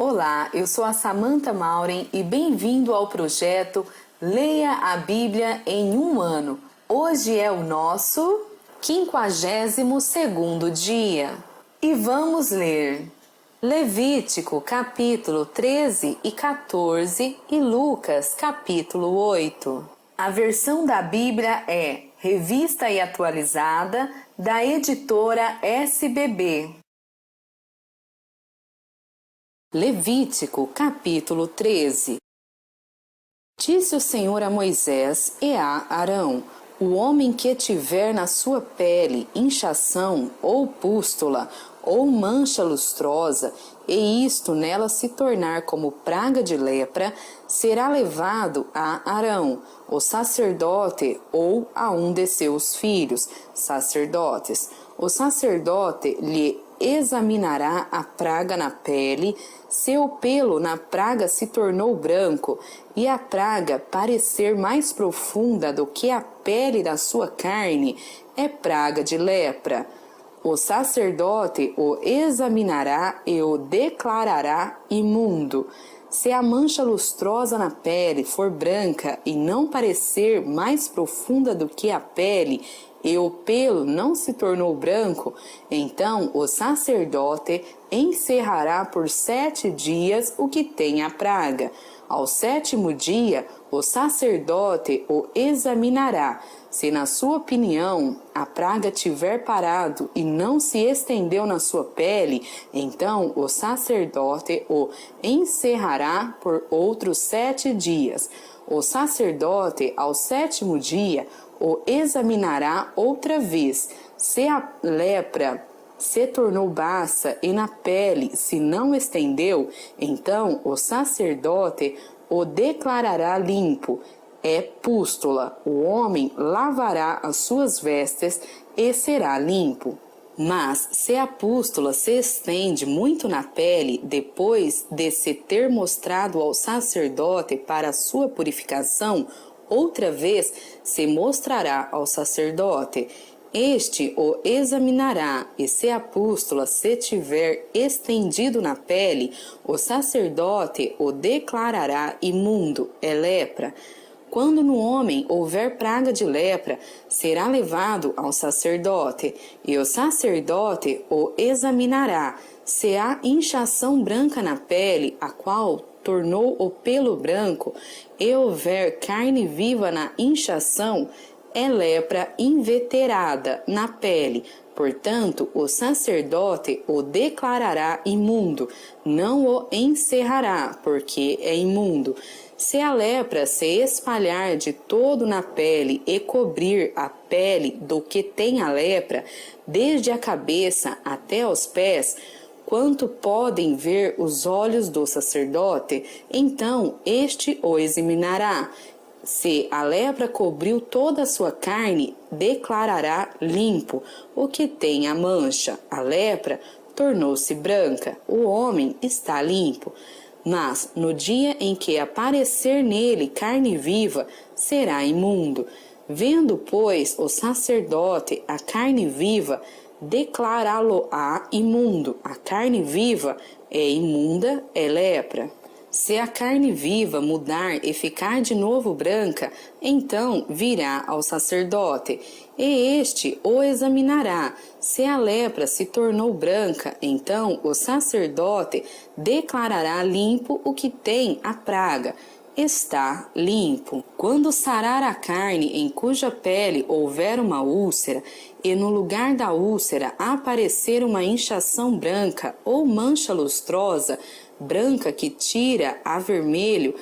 Olá, eu sou a Samantha Mauren e bem-vindo ao projeto Leia a Bíblia em um ano. Hoje é o nosso 52º dia e vamos ler Levítico capítulo 13 e 14 e Lucas capítulo 8. A versão da Bíblia é Revista e Atualizada da editora SBB. Levítico capítulo 13. Disse o Senhor a Moisés e a Arão: o homem que tiver na sua pele inchação ou pústula ou mancha lustrosa, e isto nela se tornar como praga de lepra, será levado a Arão, o sacerdote, ou a um de seus filhos, sacerdotes. O sacerdote lhe examinará a praga na pele. Se o pelo na praga se tornou branco e a praga parecer mais profunda do que a pele da sua carne, é praga de lepra. O sacerdote o examinará e o declarará imundo. Se a mancha lustrosa na pele for branca e não parecer mais profunda do que a pele, e o pelo não se tornou branco, então o sacerdote encerrará por 7 dias o que tem a praga. Ao 7º dia, o sacerdote o examinará. Se na sua opinião a praga tiver parado e não se estendeu na sua pele, então o sacerdote o encerrará por outros 7 dias. O sacerdote, ao 7º dia, o examinará outra vez. Se a lepra se tornou baça e na pele se não estendeu, então o sacerdote o declarará limpo. É pústula. O homem lavará as suas vestes e será limpo. Mas se a pústula se estende muito na pele, depois de se ter mostrado ao sacerdote para sua purificação, outra vez se mostrará ao sacerdote. Este o examinará, e se a pústula se tiver estendido na pele, o sacerdote o declarará imundo, é lepra. Quando no homem houver praga de lepra, será levado ao sacerdote, e o sacerdote o examinará. Se há inchação branca na pele, a qual tornou o pelo branco, e houver carne viva na inchação, é lepra inveterada na pele. Portanto, o sacerdote o declarará imundo, não o encerrará, porque é imundo. Se a lepra se espalhar de todo na pele e cobrir a pele do que tem a lepra, desde a cabeça até os pés, quanto podem ver os olhos do sacerdote, então este o examinará. Se a lepra cobriu toda a sua carne, declarará limpo o que tem a mancha. A lepra tornou-se branca, o homem está limpo. Mas no dia em que aparecer nele carne viva, será imundo. Vendo, pois, o sacerdote a carne viva, declará-lo-á imundo. A carne viva é imunda, é lepra. Se a carne viva mudar e ficar de novo branca, então virá ao sacerdote, e este o examinará. Se a lepra se tornou branca, então o sacerdote declarará limpo o que tem a praga. Está limpo. Quando sarar a carne em cuja pele houver uma úlcera, e no lugar da úlcera aparecer uma inchação branca ou mancha lustrosa, branca que tira a vermelho,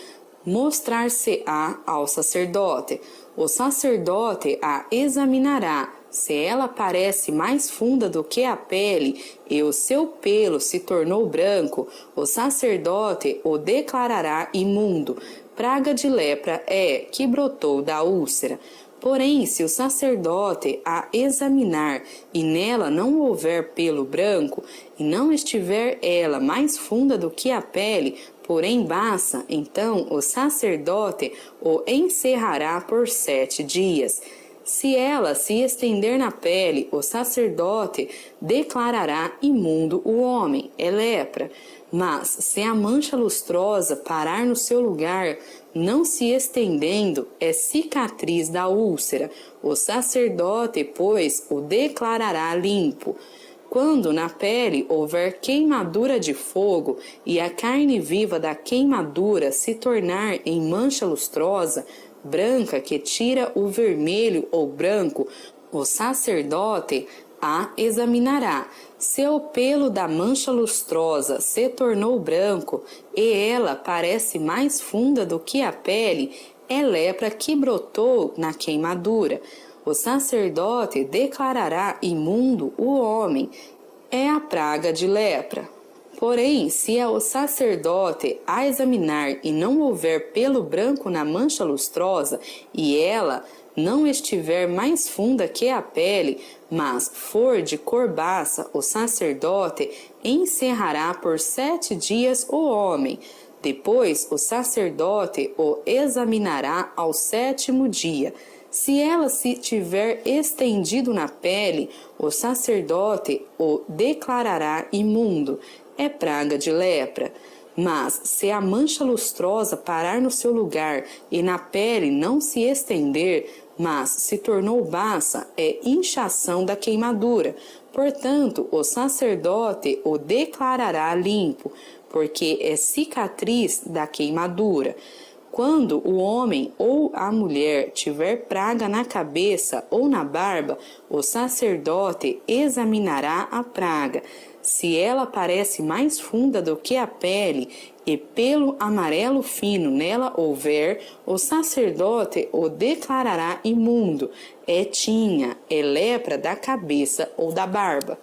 mostrar-se-á ao sacerdote. O sacerdote a examinará. Se ela parece mais funda do que a pele e o seu pelo se tornou branco, o sacerdote o declarará imundo. Praga de lepra é que brotou da úlcera. Porém, se o sacerdote a examinar e nela não houver pelo branco, e não estiver ela mais funda do que a pele, porém baça, então o sacerdote o encerrará por 7 dias. Se ela se estender na pele, o sacerdote declarará imundo o homem, é lepra. Mas se a mancha lustrosa parar no seu lugar, não se estendendo, é cicatriz da úlcera. O sacerdote, pois, o declarará limpo. Quando na pele houver queimadura de fogo e a carne viva da queimadura se tornar em mancha lustrosa, branca que tira o vermelho ou branco, o sacerdote a examinará. Se o pelo da mancha lustrosa se tornou branco e ela parece mais funda do que a pele, é lepra que brotou na queimadura. O sacerdote declarará imundo o homem. É a praga de lepra. Porém, se o sacerdote a examinar e não houver pelo branco na mancha lustrosa, e ela não estiver mais funda que a pele, mas for de cor baça, o sacerdote encerrará por 7 dias o homem. Depois o sacerdote o examinará ao 7º dia. Se ela se tiver estendido na pele, o sacerdote o declarará imundo. É praga de lepra. Mas se a mancha lustrosa parar no seu lugar e na pele não se estender, mas se tornou baça, é inchação da queimadura. Portanto, o sacerdote o declarará limpo, porque é cicatriz da queimadura. Quando o homem ou a mulher tiver praga na cabeça ou na barba, o sacerdote examinará a praga. Se ela parece mais funda do que a pele e pelo amarelo fino nela houver, o sacerdote o declarará imundo. É tinha, é lepra da cabeça ou da barba.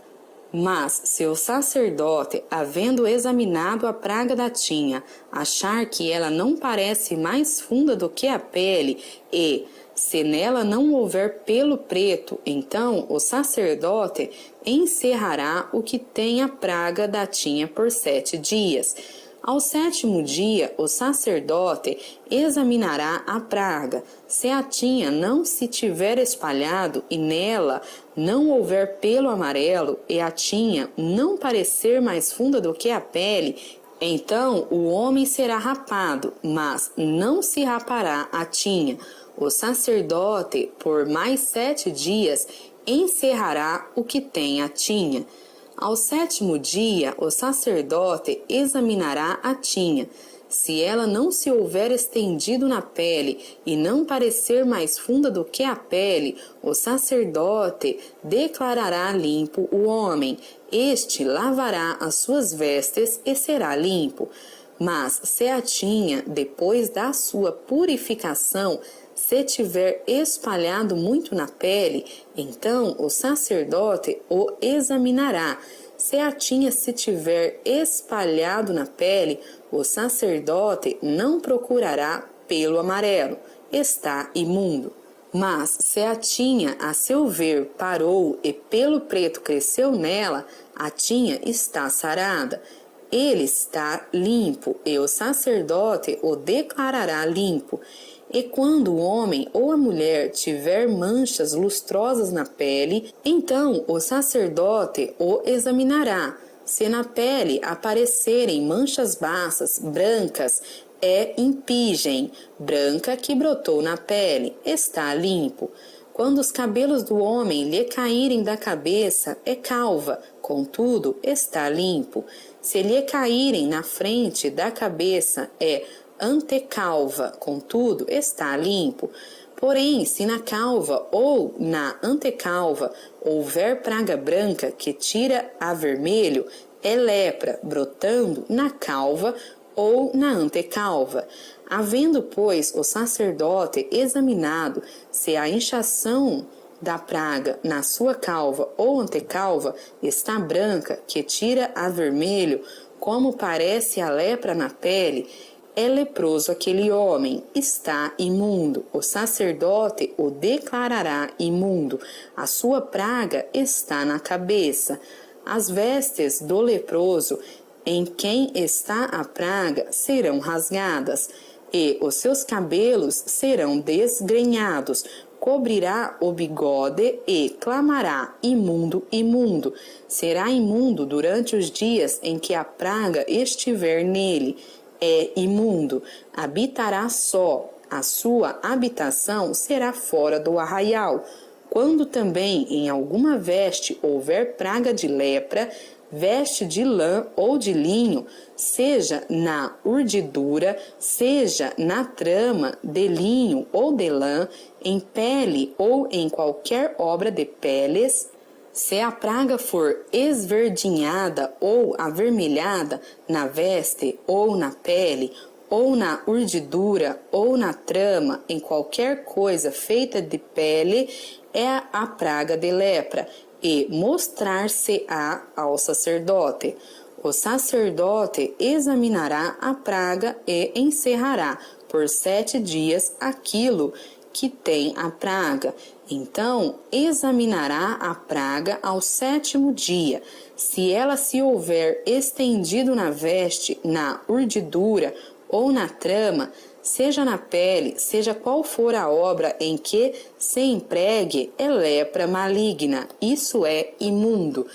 Mas se o sacerdote, havendo examinado a praga da tinha, achar que ela não parece mais funda do que a pele e, se nela não houver pelo preto, então o sacerdote encerrará o que tem a praga da tinha por 7 dias. Ao 7º dia, o sacerdote examinará a praga. Se a tinha não se tiver espalhado e nela não houver pelo amarelo e a tinha não parecer mais funda do que a pele, então o homem será rapado, mas não se rapará a tinha. O sacerdote, por mais 7 dias, encerrará o que tem a tinha. Ao 7º dia, o sacerdote examinará a tinha. Se ela não se houver estendido na pele e não parecer mais funda do que a pele, o sacerdote declarará limpo o homem. Este lavará as suas vestes e será limpo. Mas se a tinha, depois da sua purificação, se tiver espalhado muito na pele, então o sacerdote o examinará. Se a tinha se tiver espalhado na pele, o sacerdote não procurará pelo amarelo, está imundo. Mas se a tinha, a seu ver, parou e pelo preto cresceu nela, a tinha está sarada. Ele está limpo e o sacerdote o declarará limpo. E quando o homem ou a mulher tiver manchas lustrosas na pele, então o sacerdote o examinará. Se na pele aparecerem manchas baças, brancas, é impigem, branca que brotou na pele, está limpo. Quando os cabelos do homem lhe caírem da cabeça, é calva, contudo, está limpo. Se lhe caírem na frente da cabeça, é antecalva, contudo, está limpo. Porém, se na calva ou na antecalva houver praga branca que tira a vermelho, é lepra brotando na calva ou na antecalva. Havendo, pois, o sacerdote examinado se a inchação da praga na sua calva ou antecalva está branca, que tira a vermelho, como parece a lepra na pele, é leproso aquele homem, está imundo. O sacerdote o declarará imundo. A sua praga está na cabeça. As vestes do leproso, em quem está a praga, serão rasgadas, e os seus cabelos serão desgrenhados, cobrirá o bigode e clamará: imundo, imundo. Será imundo durante os dias em que a praga estiver nele. É imundo. Habitará só. A sua habitação será fora do arraial. Quando também em alguma veste houver praga de lepra, veste de lã ou de linho, seja na urdidura, seja na trama de linho ou de lã, em pele ou em qualquer obra de peles, se a praga for esverdinhada ou avermelhada na veste ou na pele, ou na urdidura ou na trama, em qualquer coisa feita de pele, é a praga de lepra, e mostrar-se-á ao sacerdote. O sacerdote examinará a praga e encerrará por 7 dias aquilo que tem a praga. Então examinará a praga ao 7º dia. Se ela se houver estendido na veste, na urdidura ou na trama, seja na pele, seja qual for a obra em que se empregue, é lepra maligna, isso é imundo.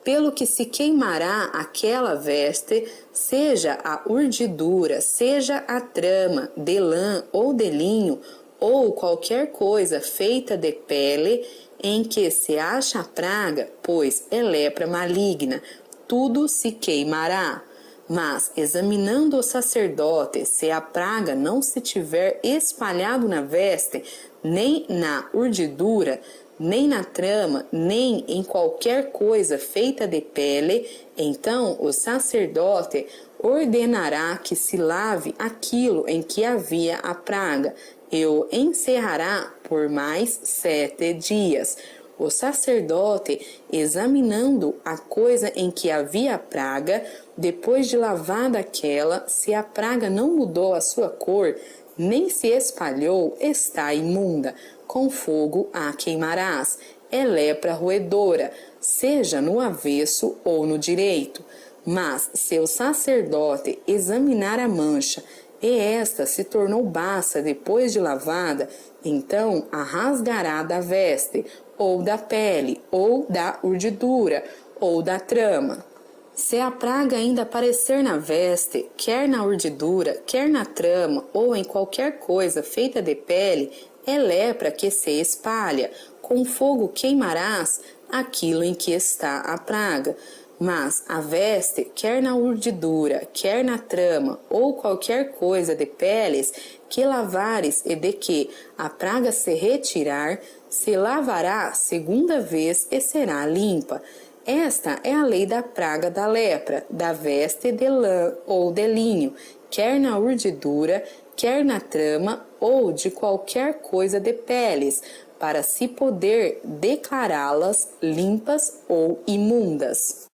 Pelo que se queimará aquela veste, seja a urdidura, seja a trama de lã ou de linho, ou qualquer coisa feita de pele, em que se acha a praga, pois é lepra maligna, tudo se queimará. Mas, examinando o sacerdote, se a praga não se tiver espalhado na veste, nem na urdidura, nem na trama, nem em qualquer coisa feita de pele, então o sacerdote ordenará que se lave aquilo em que havia a praga, e o encerrará por mais 7 dias. O sacerdote, examinando a coisa em que havia a praga, depois de lavada aquela, se a praga não mudou a sua cor, nem se espalhou, está imunda. Com fogo a queimarás. É lepra roedora, seja no avesso ou no direito. Mas se o sacerdote examinar a mancha, e esta se tornou baça depois de lavada, então a rasgará da veste, ou da pele, ou da urdidura, ou da trama. Se a praga ainda aparecer na veste, quer na urdidura, quer na trama, ou em qualquer coisa feita de pele, é lepra que se espalha. Com fogo queimarás aquilo em que está a praga. Mas a veste, quer na urdidura, quer na trama, ou qualquer coisa de peles, que lavares e de que a praga se retirar, se lavará 2ª vez e será limpa. Esta é a lei da praga da lepra, da veste de lã ou de linho, quer na urdidura, quer na trama, ou de qualquer coisa de peles, para se poder declará-las limpas ou imundas.